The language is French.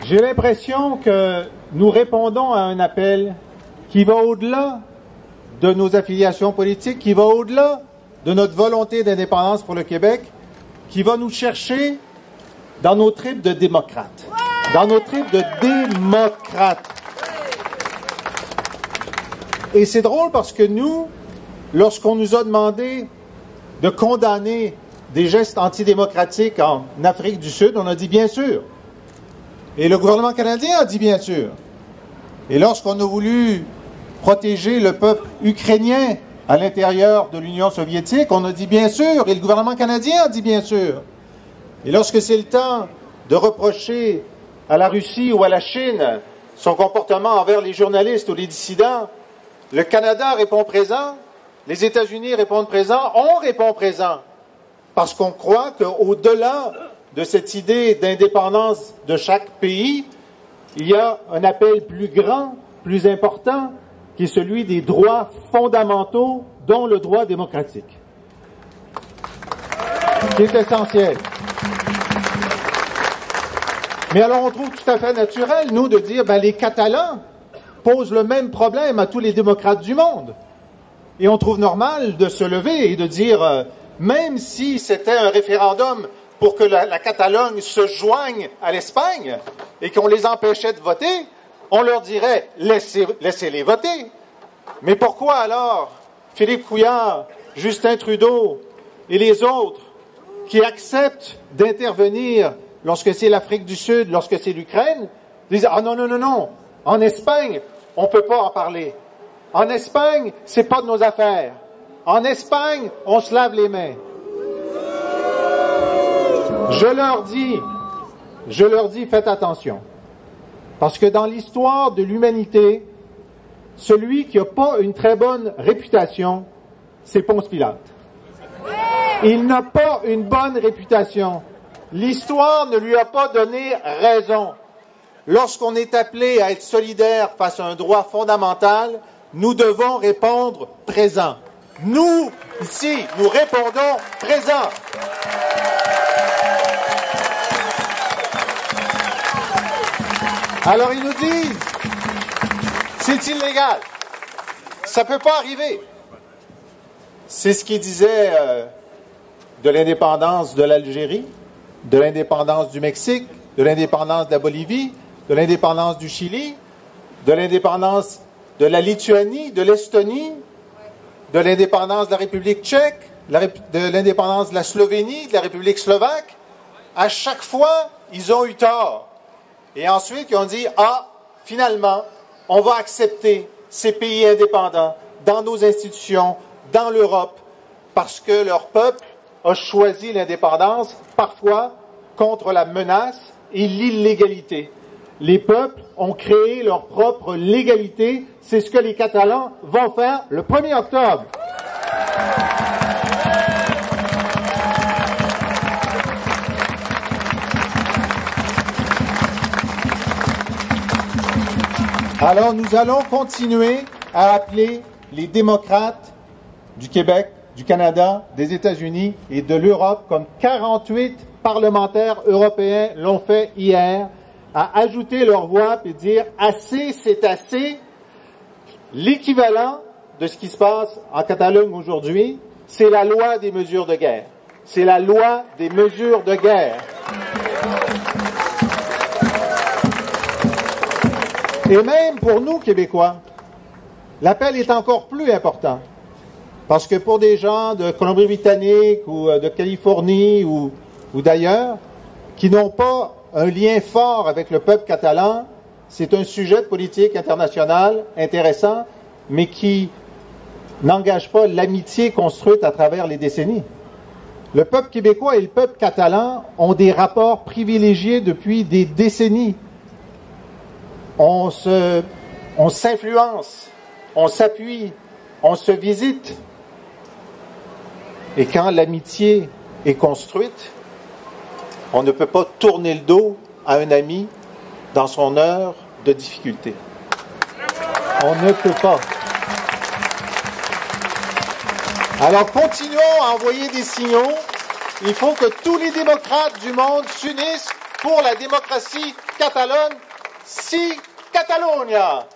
J'ai l'impression que nous répondons à un appel qui va au-delà de nos affiliations politiques, qui va au-delà de notre volonté d'indépendance pour le Québec, qui va nous chercher dans nos tripes de démocrates. Dans nos tripes de démocrates. Et c'est drôle parce que nous, lorsqu'on nous a demandé de condamner des gestes antidémocratiques en Afrique du Sud, on a dit bien sûr. Et le gouvernement canadien a dit bien sûr. Et lorsqu'on a voulu protéger le peuple ukrainien à l'intérieur de l'Union soviétique, on a dit bien sûr. Et le gouvernement canadien a dit bien sûr. Et lorsque c'est le temps de reprocher à la Russie ou à la Chine son comportement envers les journalistes ou les dissidents, le Canada répond présent, les États-Unis répondent présent, on répond présent. Parce qu'on croit qu'au-delà de cette idée d'indépendance de chaque pays, il y a un appel plus grand, plus important, qui est celui des droits fondamentaux, dont le droit démocratique, qui est essentiel. Mais alors on trouve tout à fait naturel, nous, de dire les Catalans posent le même problème à tous les démocrates du monde. Et on trouve normal de se lever et de dire, même si c'était un référendum pour que la Catalogne se joigne à l'Espagne et qu'on les empêchait de voter, on leur dirait laissez-les voter. Mais pourquoi alors Philippe Couillard, Justin Trudeau et les autres qui acceptent d'intervenir lorsque c'est l'Afrique du Sud, lorsque c'est l'Ukraine, disent ah non, non, non, non, en Espagne, on ne peut pas en parler. En Espagne, c'est pas de nos affaires. En Espagne, on se lave les mains. Je leur dis, faites attention. Parce que dans l'histoire de l'humanité, celui qui n'a pas une très bonne réputation, c'est Ponce Pilate. Il n'a pas une bonne réputation. L'histoire ne lui a pas donné raison. Lorsqu'on est appelé à être solidaire face à un droit fondamental, nous devons répondre présent. Nous, ici, nous répondons présent. Alors ils nous disent, c'est illégal, ça ne peut pas arriver. C'est ce qu'ils disaient de l'indépendance de l'Algérie, de l'indépendance du Mexique, de l'indépendance de la Bolivie, de l'indépendance du Chili, de l'indépendance de la Lituanie, de l'Estonie, de l'indépendance de la République tchèque, de l'indépendance de la Slovénie, de la République slovaque. À chaque fois, ils ont eu tort. Et ensuite, ils ont dit, finalement, on va accepter ces pays indépendants dans nos institutions, dans l'Europe, parce que leur peuple a choisi l'indépendance, parfois contre la menace et l'illégalité. Les peuples ont créé leur propre légalité. C'est ce que les Catalans vont faire le 1er octobre. Alors nous allons continuer à appeler les démocrates du Québec, du Canada, des États-Unis et de l'Europe, comme 48 parlementaires européens l'ont fait hier, à ajouter leur voix et dire « assez, c'est assez ». L'équivalent de ce qui se passe en Catalogne aujourd'hui, c'est la loi des mesures de guerre. C'est la loi des mesures de guerre. Et même pour nous, Québécois, l'appel est encore plus important. Parce que pour des gens de Colombie-Britannique ou de Californie ou d'ailleurs, qui n'ont pas un lien fort avec le peuple catalan, c'est un sujet de politique internationale intéressant, mais qui n'engage pas l'amitié construite à travers les décennies. Le peuple québécois et le peuple catalan ont des rapports privilégiés depuis des décennies. On s'influence, on s'appuie, on se visite. Et quand l'amitié est construite, on ne peut pas tourner le dos à un ami dans son heure de difficulté. On ne peut pas. Alors continuons à envoyer des signaux Il faut que tous les démocrates du monde s'unissent pour la démocratie catalane. Si Catalunya!